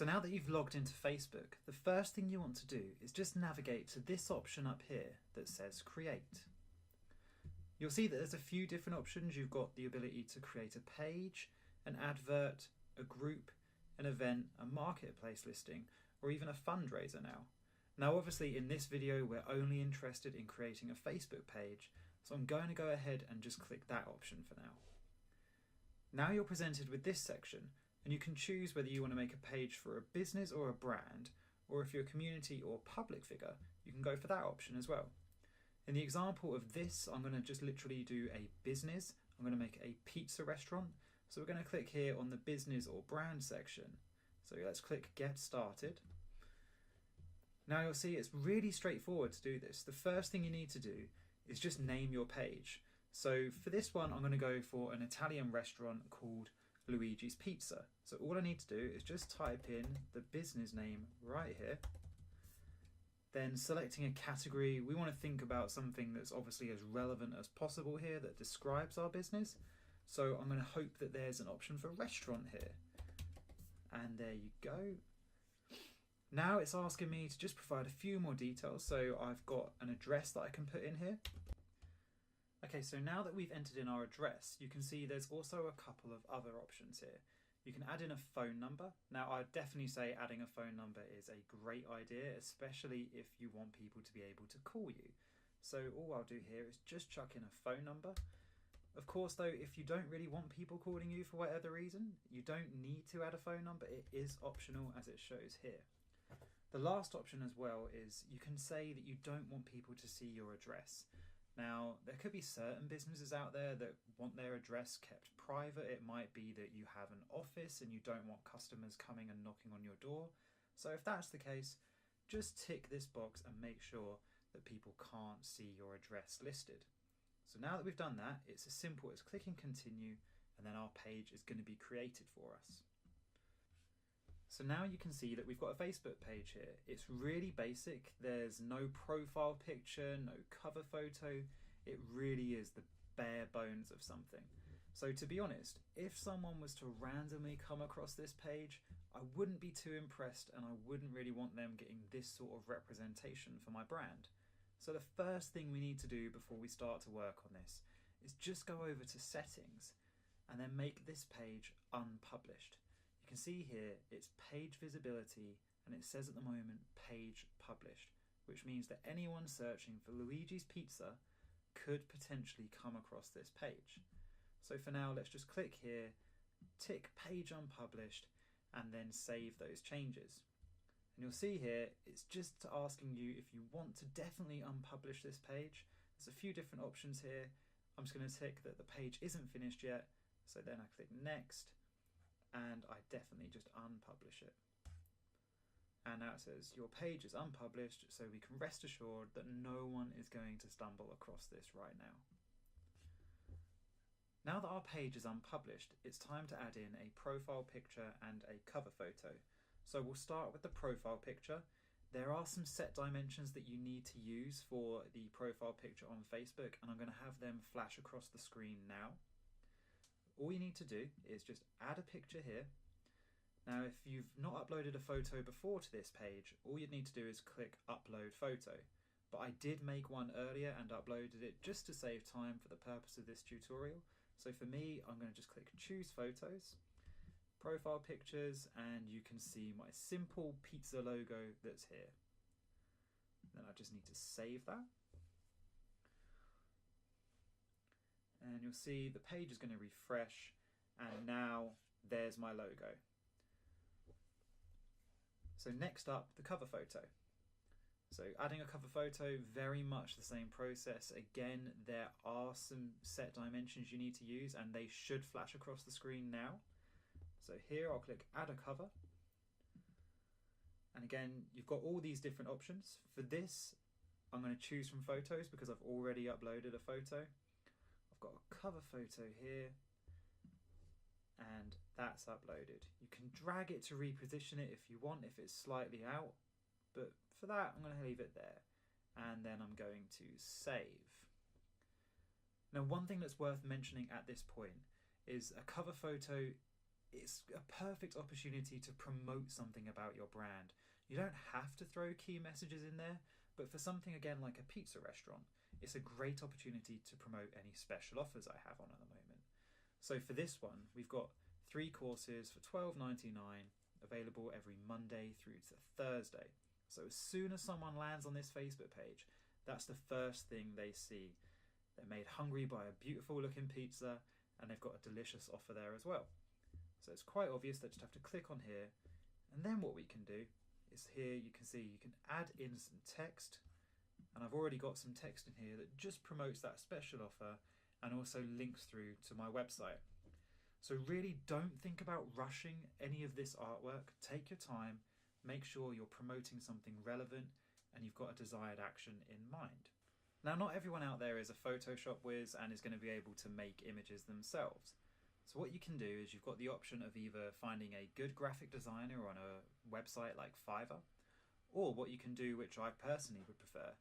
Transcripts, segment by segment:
So now that you've logged into Facebook, the first thing you want to do is just navigate to this option up here that says Create. You'll see that there's a few different options. You've got the ability to create a page, an advert, a group, an event, a marketplace listing, or even a fundraiser now. Now obviously in this video we're only interested in creating a Facebook page, so I'm going to go ahead and just click that option for now. Now you're presented with this section, and you can choose whether you want to make a page for a business or a brand, or if you're a community or public figure, you can go for that option as well. In the example of this, I'm going to just literally do a business. I'm going to make a pizza restaurant. So we're going to click here on the business or brand section. So let's click Get Started. Now you'll see it's really straightforward to do this. The first thing you need to do is just name your page. So for this one, I'm going to go for an Italian restaurant called Luigi's Pizza. So all I need to do is just type in the business name right here. Then selecting a category, we want to think about something that's obviously as relevant as possible here that describes our business. So I'm going to hope that there's an option for restaurant here. And there you go. Now it's asking me to just provide a few more details. So I've got an address that I can put in here. Okay, so now that we've entered in our address, you can see there's also a couple of other options here. You can add in a phone number. Now I'd definitely say adding a phone number is a great idea, especially if you want people to be able to call you. So all I'll do here is just chuck in a phone number. Of course though, if you don't really want people calling you for whatever reason, you don't need to add a phone number. It is optional as it shows here. The last option as well is you can say that you don't want people to see your address. Now, there could be certain businesses out there that want their address kept private. It might be that you have an office and you don't want customers coming and knocking on your door. So if that's the case, just tick this box and make sure that people can't see your address listed. So now that we've done that, it's as simple as clicking continue, and then our page is going to be created for us. So now you can see that we've got a Facebook page here. It's really basic. There's no profile picture, no cover photo. It really is the bare bones of something. So to be honest, if someone was to randomly come across this page, I wouldn't be too impressed and I wouldn't really want them getting this sort of representation for my brand. So the first thing we need to do before we start to work on this is just go over to settings and then make this page unpublished. You can see here it's page visibility and it says at the moment page published, which means that anyone searching for Luigi's Pizza could potentially come across this page. So for now, let's just click here, tick page unpublished, and then save those changes. And you'll see here, it's just asking you if you want to definitely unpublish this page. There's a few different options here. I'm just going to tick that the page isn't finished yet. So then I click next. And I definitely just unpublish it. And now it says your page is unpublished, so we can rest assured that no one is going to stumble across this right now. Now that our page is unpublished, it's time to add in a profile picture and a cover photo. So we'll start with the profile picture. There are some set dimensions that you need to use for the profile picture on Facebook, and I'm going to have them flash across the screen now. All you need to do is just add a picture here. Now if you've not uploaded a photo before to this page, all you'd need to do is click upload photo. But I did make one earlier and uploaded it just to save time for the purpose of this tutorial. So for me, I'm going to just click choose photos, profile pictures, and you can see my simple pizza logo that's here. Then I just need to save that. And you'll see the page is going to refresh, and now there's my logo. So next up, the cover photo. So adding a cover photo, very much the same process. Again, there are some set dimensions you need to use, and they should flash across the screen now. So here I'll click add a cover. And again, you've got all these different options. For this, I'm going to choose from photos because I've already uploaded a photo. I've got a cover photo here, and that's uploaded. You can drag it to reposition it if you want, if it's slightly out, but for that I'm going to leave it there, and then I'm going to save. Now one thing that's worth mentioning at this point is a cover photo it's a perfect opportunity to promote something about your brand. You don't have to throw key messages in there, but for something again like a pizza restaurant, it's a great opportunity to promote any special offers I have on at the moment. So for this one, we've got 3 courses for $12.99 available every Monday through to Thursday. So as soon as someone lands on this Facebook page, that's the first thing they see. They're made hungry by a beautiful looking pizza, and they've got a delicious offer there as well. So it's quite obvious. They just have to click on here, and then what we can do is here you can see you can add in some text, and I've already got some text in here that just promotes that special offer and also links through to my website. So really don't think about rushing any of this artwork. Take your time, make sure you're promoting something relevant and you've got a desired action in mind. Now, not everyone out there is a Photoshop whiz and is going to be able to make images themselves. So what you can do is you've got the option of either finding a good graphic designer on a website like Fiverr, or what you can do, which I personally would prefer,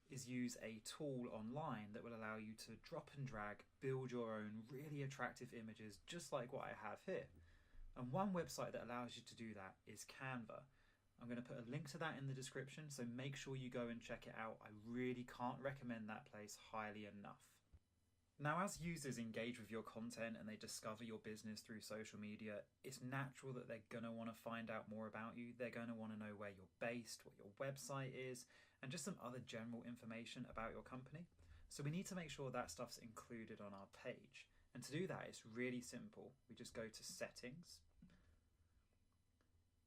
is use a tool online that will allow you to drop and drag, build your own really attractive images just like what I have here. And one website that allows you to do that is Canva. I'm going to put a link to that in the description, so make sure you go and check it out. I really can't recommend that place highly enough. Now, as users engage with your content and they discover your business through social media, it's natural that they're going to want to find out more about you. They're going to want to know where you're based, what your website is, and just some other general information about your company. So we need to make sure that stuff's included on our page. And to do that, it's really simple. We just go to Settings,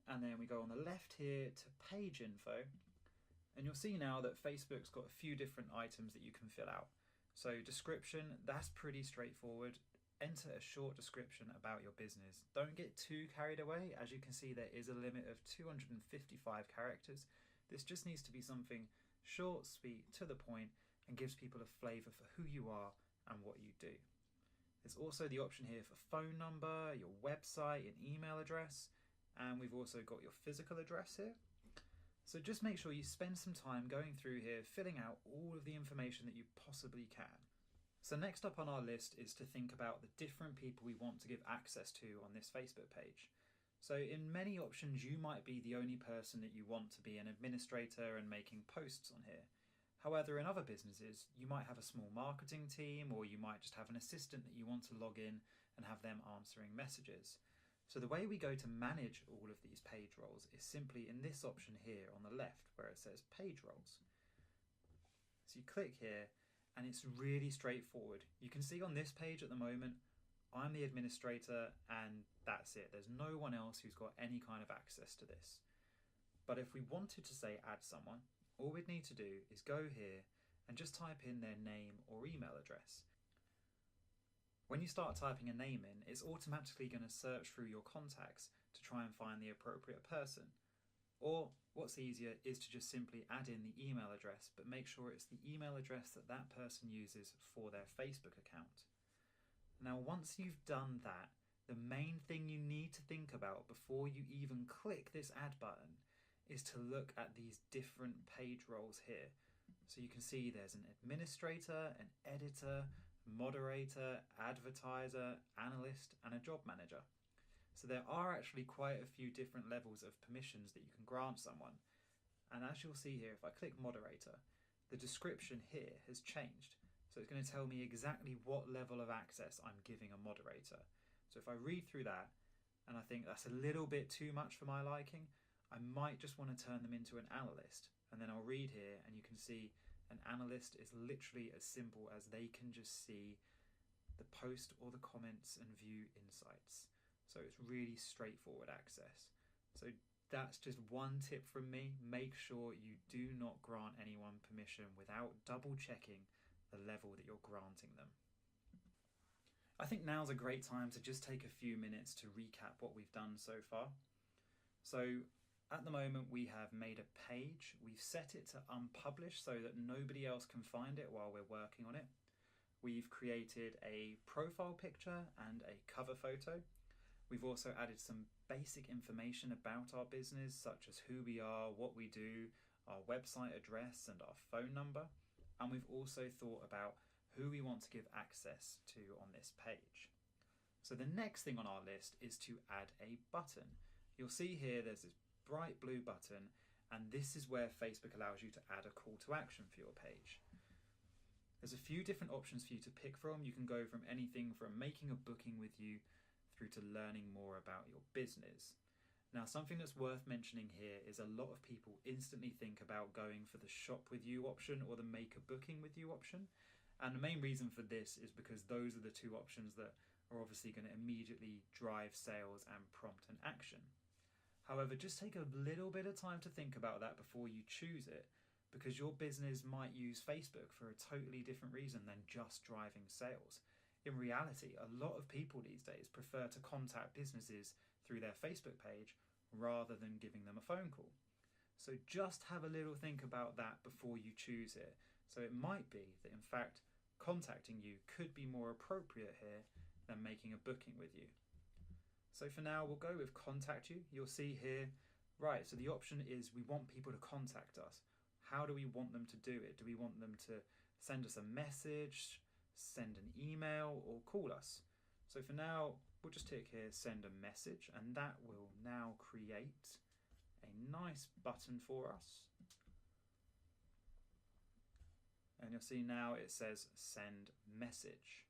and then we go on the left here to Page Info, and you'll see now that Facebook's got a few different items that you can fill out. So description, that's pretty straightforward. Enter a short description about your business. Don't get too carried away. As you can see, there is a limit of 255 characters. This just needs to be something short, sweet, to the point, and gives people a flavour for who you are and what you do. There's also the option here for phone number, your website, and email address, and we've also got your physical address here. So just make sure you spend some time going through here, filling out all of the information that you possibly can. So next up on our list is to think about the different people we want to give access to on this Facebook page. So in many options, you might be the only person that you want to be an administrator and making posts on here. However, in other businesses, you might have a small marketing team, or you might just have an assistant that you want to log in and have them answering messages. So the way we go to manage all of these page roles is simply in this option here on the left where it says page roles. So you click here and it's really straightforward. You can see on this page at the moment, I'm the administrator and that's it. There's no one else who's got any kind of access to this. But if we wanted to say add someone, all we'd need to do is go here and just type in their name or email address. When you start typing a name in, it's automatically going to search through your contacts to try and find the appropriate person. Or what's easier is to just simply add in the email address, but make sure it's the email address that that person uses for their Facebook account. Now, once you've done that, the main thing you need to think about before you even click this add button is to look at these different page roles here. So you can see there's an administrator, an editor, moderator, advertiser, analyst, and a job manager. So there are actually quite a few different levels of permissions that you can grant someone. And as you'll see here, if I click moderator, the description here has changed. So it's going to tell me exactly what level of access I'm giving a moderator. So if I read through that, and I think that's a little bit too much for my liking, I might just want to turn them into an analyst. And then I'll read here and you can see an analyst is literally as simple as they can just see the post or the comments and view insights. So it's really straightforward access. So that's just one tip from me. Make sure you do not grant anyone permission without double checking the level that you're granting them. I think now's a great time to just take a few minutes to recap what we've done so far. So at the moment we have made a page, we've set it to unpublished so that nobody else can find it while we're working on it. We've created a profile picture and a cover photo. We've also added some basic information about our business, such as who we are, what we do, our website address and our phone number. And we've also thought about who we want to give access to on this page. So the next thing on our list is to add a button. You'll see here there's this bright blue button, and this is where Facebook allows you to add a call to action for your page. There's a few different options for you to pick from. You can go from anything from making a booking with you through to learning more about your business. Now, something that's worth mentioning here is a lot of people instantly think about going for the shop with you option or the make a booking with you option. And the main reason for this is because those are the two options that are obviously going to immediately drive sales and prompt an action. However, just take a little bit of time to think about that before you choose it, because your business might use Facebook for a totally different reason than just driving sales. In reality, a lot of people these days prefer to contact businesses through their Facebook page rather than giving them a phone call. So just have a little think about that before you choose it. So it might be that in fact contacting you could be more appropriate here than making a booking with you. So for now we'll go with contact you. You'll see here, right, so the option is we want people to contact us. How do we want them to do it? Do we want them to send us a message, send an email, or call us? So for now, we'll just tick here, send a message, and that will now create a nice button for us. And you'll see now it says send message.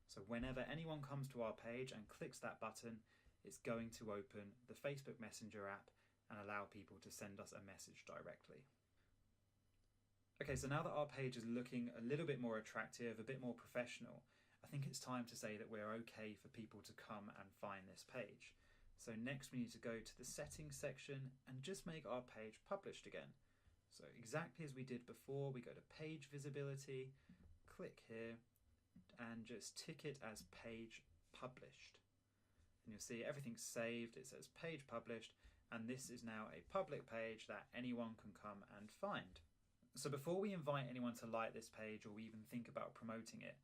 So whenever anyone comes to our page and clicks that button, it's going to open the Facebook Messenger app and allow people to send us a message directly. Okay, so now that our page is looking a little bit more attractive, a bit more professional, I think it's time to say that we're okay for people to come and find this page. So next we need to go to the settings section and just make our page published again. So exactly as we did before, we go to page visibility, click here, and just tick it as page published. And you'll see everything's saved, it says page published, and this is now a public page that anyone can come and find. So before we invite anyone to like this page or we even think about promoting it,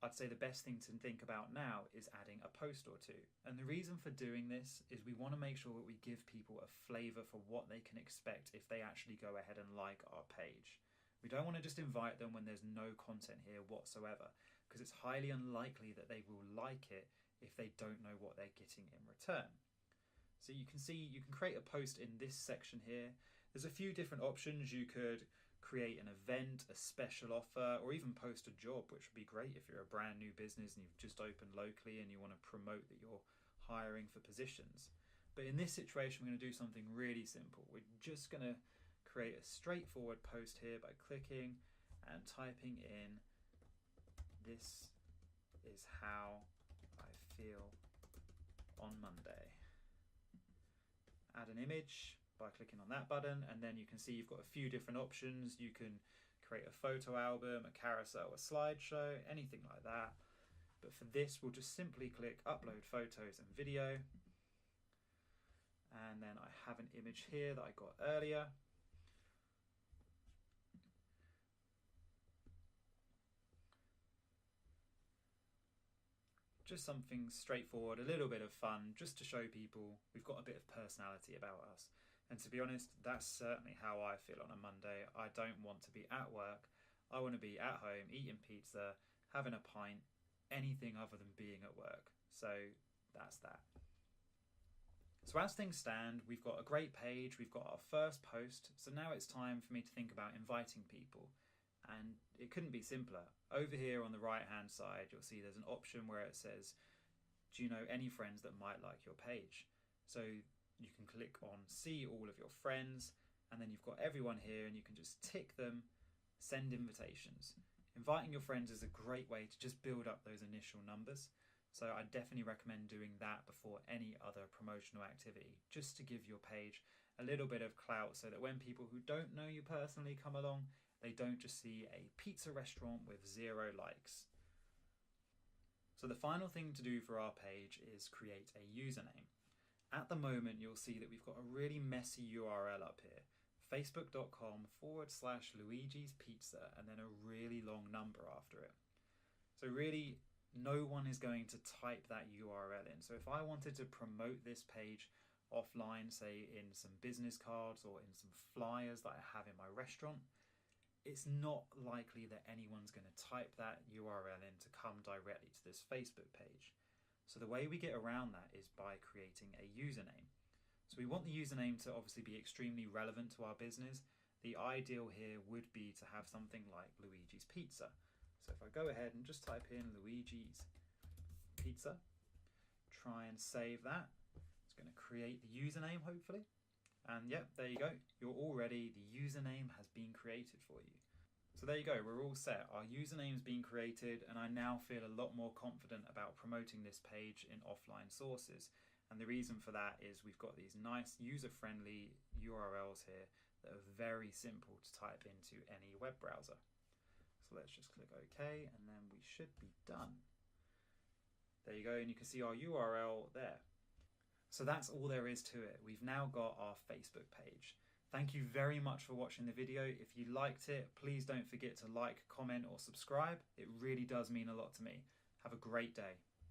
I'd say the best thing to think about now is adding a post or two. And the reason for doing this is we want to make sure that we give people a flavour for what they can expect if they actually go ahead and like our page. We don't want to just invite them when there's no content here whatsoever, because it's highly unlikely that they will like it if they don't know what they're getting in return. So you can see you can create a post in this section here. There's a few different options. You could create an event, a special offer, or even post a job, which would be great if you're a brand new business and you've just opened locally and you want to promote that you're hiring for positions. But in this situation, we're going to do something really simple. We're just going to create a straightforward post here by clicking and typing in, "This is how I feel on Monday." Add an image by clicking on that button, and then you can see you've got a few different options. You can create a photo album, a carousel, a slideshow, anything like that. But for this, we'll just simply click upload photos and video. And then I have an image here that I got earlier. Just something straightforward, a little bit of fun, just to show people we've got a bit of personality about us. And to be honest, that's certainly how I feel on a Monday. I don't want to be at work. I want to be at home, eating pizza, having a pint, anything other than being at work. So that's that. So as things stand, we've got a great page, we've got our first post. So now it's time for me to think about inviting people. And it couldn't be simpler. Over here on the right hand side, you'll see there's an option where it says, do you know any friends that might like your page? So you can click on see all of your friends, and then you've got everyone here and you can just tick them, send invitations. Inviting your friends is a great way to just build up those initial numbers. So I definitely recommend doing that before any other promotional activity, just to give your page a little bit of clout so that when people who don't know you personally come along, they don't just see a pizza restaurant with 0 likes. So the final thing to do for our page is create a username. At the moment, you'll see that we've got a really messy URL up here, facebook.com/Luigi's Pizza, and then a really long number after it. So really, no one is going to type that URL in. So if I wanted to promote this page offline, say in some business cards or in some flyers that I have in my restaurant, it's not likely that anyone's going to type that URL in to come directly to this Facebook page. So the way we get around that is by creating a username. So we want the username to obviously be extremely relevant to our business. The ideal here would be to have something like Luigi's Pizza. So if I go ahead and just type in Luigi's Pizza, try and save that. It's going to create the username hopefully. And yep, there you go. The username has been created for you. So there you go, we're all set. Our username's been created and I now feel a lot more confident about promoting this page in offline sources. And the reason for that is we've got these nice user-friendly URLs here that are very simple to type into any web browser. So let's just click OK and then we should be done. There you go, and you can see our URL there. So that's all there is to it. We've now got our Facebook page. Thank you very much for watching the video. If you liked it, please don't forget to like, comment or subscribe. It really does mean a lot to me. Have a great day.